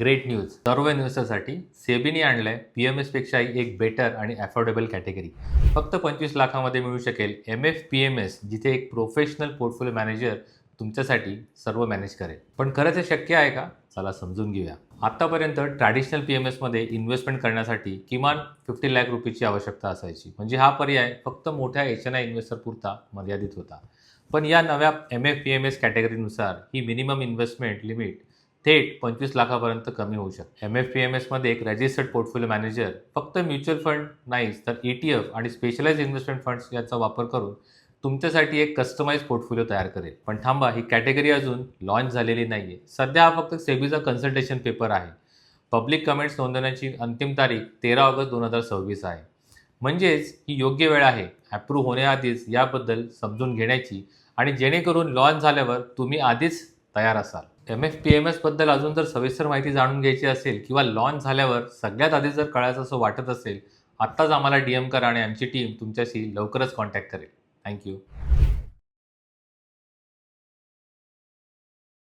Great news. सर्व इन्व्हेस्टरसाठी सेबीने आणलंय PMS पेक्षाही एक बेटर आणि अफोर्डेबल कॅटेगरी. फक्त 25 लाखामध्ये मिळू शकेल MFPMS, जिथे एक प्रोफेशनल पोर्टफोलिओ मॅनेजर तुमच्यासाठी सर्व मॅनेज करेल. पण खरंच हे शक्य आहे का? चला समजून घेऊया. आतापर्यंत ट्रॅडिशनल PMS मध्ये इन्व्हेस्टमेंट करण्यासाठी किमान 50 लाख रुपयाची आवश्यकता असायची. म्हणजे हा पर्याय फक्त मोठ्या HNI इन्व्हेस्टर पुरता मर्यादित होता. पण या नव्या MFPMS कॅटेगरीनुसार ही मिनिमम इन्व्हेस्टमेंट लिमिट थेट 25 लाखापर्यंत कमी होऊ शकते. MFPMS मध्ये एक रजिस्टर्ड पोर्टफोलिओ मॅनेजर फक्त म्युच्युअल फंड नाहीच तर ETF आणि स्पेशलाइज्ड इन्व्हेस्टमेंट फंड्स याचा वापर करून तुमच्यासाठी एक कस्टमाइज पोर्टफोलिओ तयार करेल. पण थांबा, ही कॅटेगरी अजून लॉन्च झालेली नाहीये. सध्या हा फक्त सेबीचा कन्सल्टेशन पेपर आहे. पब्लिक कमेंट्स नोंदवण्याची अंतिम तारीख 13 ऑगस्ट 2026 आहे. म्हणजेच ही योग्य वेळ आहे अप्रूव्ह होण्याआधीच याबद्दल समजून घेण्याची आणि जेणेकरून लॉन्च झाल्यावर तुम्ही आधीच तयार असाल. MFPMS बद्दल अजून जर सविस्तर माहिती जाणून घ्यायची असेल किंवा लॉन्च झाल्यावर सगळ्यात आधी जर कळायचं असं वाटत असेल, आत्ताच आम्हाला DM करा आणि आमची टीम तुमच्याशी लवकरच कॉन्टॅक्ट करेल. थँक्यू.